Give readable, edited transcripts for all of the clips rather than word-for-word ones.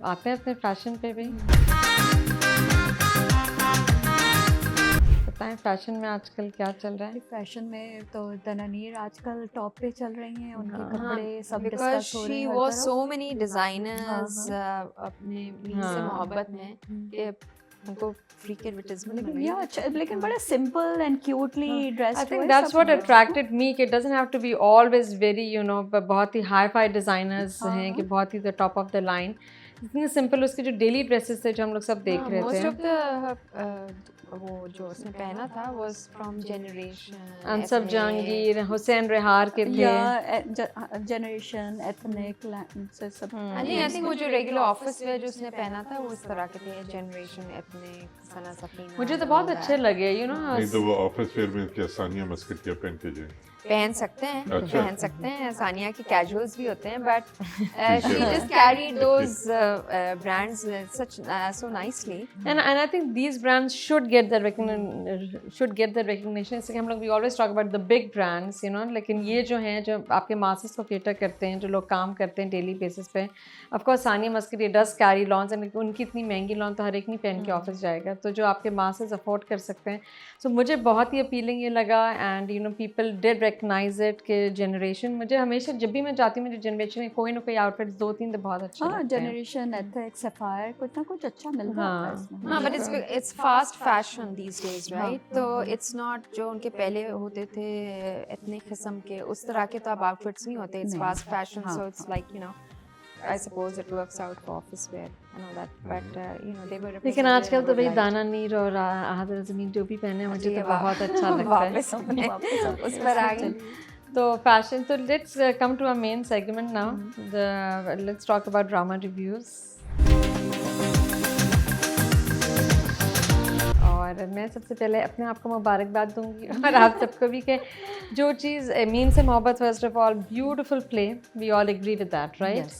आते हैं अपने फैशन पे भी। बताएं फैशन में आजकल क्या चल रहा है? फैशन में तो तनवीर आजकल टॉप पे चल रही हैं, उनके हाँ, कपड़े सब बिकॉज डिस्कस हो रहे शी हैं हर वॉज तरफ। सो मेनी डिजाइनर्स हाँ, अपने मीन से हाँ। मोहब्बत में कि उनको फ्री के एडवर्टाइजमेंट लेकिन मिल या रही अच्छा, लेकिन बड़ा simple and cutely I dressed think हुए that's सब what लोग। attracted me कि it doesn't have to be always very बहुत ही हाई फाई डिजाइनर्स हाँ, हैं हाँ। कि बहुत ही the top of the line. इतने सिंपल उसके जो डेली ड्रेसेस थे जो हम लोग सब देख रहे मोस्ट थे। ऑफ द वो जो उसने पहना था वाज फ्रॉम जनरेशन अनसब जहांगीर, हुसैन रेहार के थे। या जनरेशन एथनिक से सब। आई थिंक वो जो रेगुलर ऑफिस वेयर जो उसने पहना था वो इस तरह के थे, जनरेशन एथनिक सना सफीना। मुझे तो बहुत अच्छे लगे नहीं तो वो ऑफिस वेयर में क्या सानिया मस्कट क्या पहन के जाए? पहन सकते हैं, अच्छा। पहन सकते हैं। सानिया की कैजुअल्स भी होते हैं, but she just carried those brands such so nicely. And I think these brands should get the recognition. इसलिए हम लोग we always talk about the big brands, लेकिन ये जो हैं जो आपके masses को cater करते हैं, जो लोग काम करते हैं डेली बेसिस पे, of course सानिया मस्कट ये does carry lawns and उनकी इतनी महंगी लॉन तो हर एक नहीं पहन के ऑफिस जाएगा, तो जो आपके masses अफोर्ड कर सकते हैं। सो मुझे बहुत ही अपीलिंग ये लगा and people did recognise it के जनरेशन। मुझे हमेशा जब भी मैं जाती हूँ मेरी जनरेशन में कोई ना कोई आउटफिट्स 2-3 तो बहुत अच्छे हाँ, लगते हैं। जनरेशन एथनिक सफायर कुछ ना कुछ अच्छा मिल रहा है इसमें। हाँ, but it's fast fashion these days, right? तो इट्स नॉट जो उनके पहले होते थे एथनिक किस्म के उस तरह के तो अब आउटफिट्स नहीं होते। It's fast fashion, so it's like I suppose it works out for office wear and all that, but they were लेकिन आजकल तो भाई दाना नीर और आहादर ज़मीन जो भी पहने मुझे तो बहुत अच्छा लगता है। वापस हमने उस पर आ गए। तो फैशन, तो let's come to a main segment now. Let's talk about drama reviews. और मैं सबसे पहले अपने आप को मुबारकबाद दूंगी और आप सबको भी कि जो चीज़ Meem Se Mohabbat, first of all beautiful play, we all agree with that, right?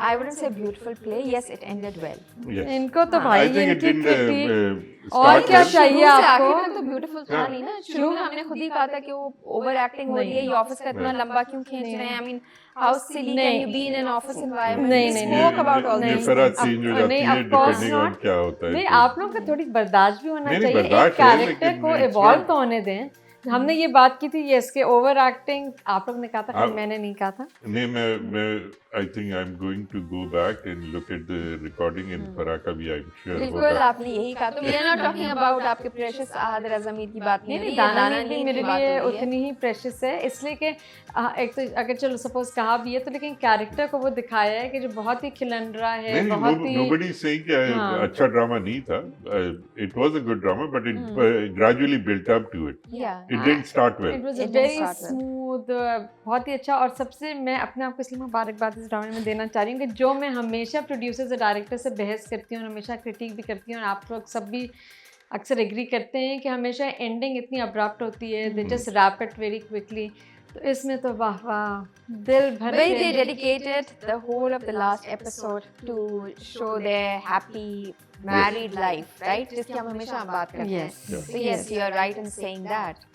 I wouldn't say beautiful play. Yes, it ended well. Yes. इनको तो भाई I think it इनकी didn't critique और start क्या well. चाहिए शुरू से आपको? आखिर तक तो ब्यूटीफुल था नहीं ना। शुरू में हमने खुद ही कहा था कि वो ओवर एक्टिंग हो रही है, ये ऑफिस का इतना लंबा क्यों खींच रहे हैं? I mean, how silly can you be in an office environment? नहीं, We नहीं, spoke नहीं, about all ये these फरा things. चेंज हो नहीं, जाती है of course depending on not. क्या होता है। नहीं, तो। आप लोग का थोड़ी बर्दाश्त भी होना नहीं, नहीं, चाहिए, एक बर्दाश्त है, कैरेक्टर लेकिन को it's इवॉल्व not- तो होने दें। हमने ये बात की थी, यस के ओवर एक्टिंग आप लोग ने कहा था, आप- मैंने नहीं कहा था। नहीं, मैं I think I am going to go back and look at the recording इन फरा का भी आई एम श्योर बिल्कुल होगा। आपने यही कहा। तो we are not talking about आपके प्रेशियस आहादर ज़मीर की बात नहीं हो रही है, दाना दाना नीर भी नीर मेरे की बात लिए हो रही है। उतनी ही प्रेशियस है, इसलिए कि एक तो अगर चलो सपोज कहा भी है तो लेकिन कैरेक्टर को वो दिखाया है कि जो बहुत ही खिलंडरा है, नहीं, बहुत ही नोबडी सेइंग कि हाँ। अच्छा ड्रामा नहीं था। It was a good drama but it gradually built up to it. Yeah. It didn't start well. It was It didn't very start well. Smooth, बहुत ही अच्छा। और सबसे मैं अपने आप को इसलिए मुबारकबाद इस ड्रामे में देना चाह रही हूँ कि जो मैं हमेशा प्रोड्यूसर्स और डायरेक्टर से बहस करती हूँ, हमेशा क्रिटिक भी करती हूँ और आप लोग सब भी अक्सर एग्री करते हैं कि हमेशा एंडिंग इतनी अब्रप्ट होती है, they just wrap it very quickly. तो इसमें तो वाह वाह, दिल भर Well, they के dedicated the whole of the last episode to show their happy married life, right? जिसकी हम हमेशा बात करते हैं। Yes. So yes, you are right in saying that.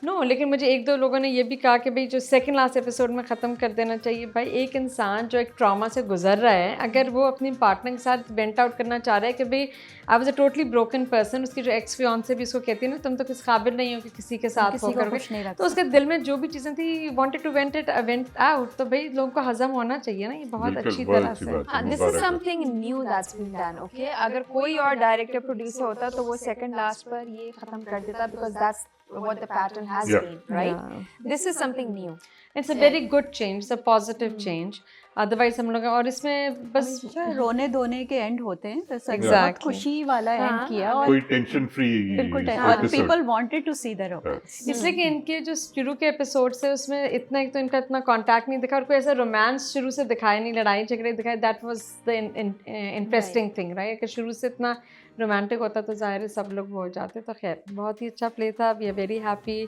No लेकिन मुझे एक दो लोगों ने ये भी कहा कि भाई जो सेकंड लास्ट एपिसोड में ख़त्म कर देना चाहिए। भाई एक इंसान जो एक ट्रॉमा से गुजर रहा है, अगर वो अपनी पार्टनर के साथ वेंट आउट करना चाह रहा है कि भाई I was a totally broken person, उसकी जो एक्स फियांसे भी उसको कहती है ना तुम तो किस काबिल नहीं हो कि किसी के साथ किसी वो को करोगे, खुश नहीं रख तो उसके दिल में जो भी चीज़ें थी वांटेड टू वेंट आउट, तो भाई लोगों को हजम होना चाहिए ना, ये बहुत बिल्कुल, अच्छी बहुत तरह अच्छी से। बात है। हाँ, this is something new that's been done, okay? अगर कोई और डायरेक्टर प्रोड्यूसर होता तो वो सेकंड लास्ट पर ये खत्म कर देता, because that's what the pattern has Yeah. been, right? Yeah. This is something new. It's a very good change, it's a positive change. Otherwise हम लोग और इसमें बस हमेशा रोने धोने के एंड होते हैं, तो सब बहुत Exactly. खुशी वाला एंड हाँ, किया और कोई टेंशन फ्री बिल्कुल और people wanted to see the romance. इसलिए कि इनके जो शुरू के एपिसोड से उसमें इतना, एक तो इनका इतना कांटेक्ट नहीं दिखा और कोई ऐसा रोमांस शुरू से दिखाया नहीं, लड़ाई झगड़े दिखाए, that was the interesting thing, right? अगर शुरू से इतना रोमांटिक होता तो जाहिर है सब लोग वो हो जाते। तो खैर बहुत ही अच्छा प्ले था, वी आर वेरी हैप्पी।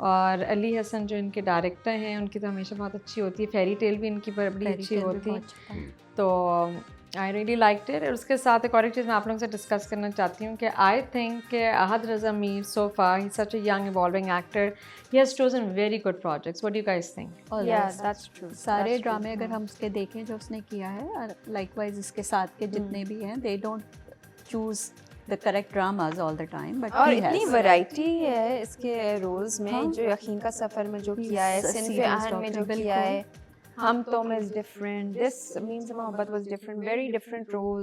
और अली हसन जो इनके डायरेक्टर हैं उनकी तो हमेशा बहुत अच्छी होती है, फेरी टेल भी इनकी बड़ी अच्छी होती है। तो आई रियली लाइक्ड इट। और उसके साथ एक और एक चीज़ मैं आप लोगों से डिस्कस करना चाहती हूँ कि आई थिंक कि Ahad Raza Mir so far he such a young evolving actor, he has chosen very good projects. What do you guys think? Yeah, that's true. सारे That's true. ड्रामे अगर हम उसके देखें जो उसने किया है, लाइकवाइज इसके साथ के जितने भी हैं, they don't choose the correct dramas all the time, but और इतनी वैरायटी है इसके रोल्स में, जो यकीन का सफ़र में जो किया है, सिनफ़े आहन में जो किया है, हम तो में is different, this Meems Mohabbat was different, very different roles.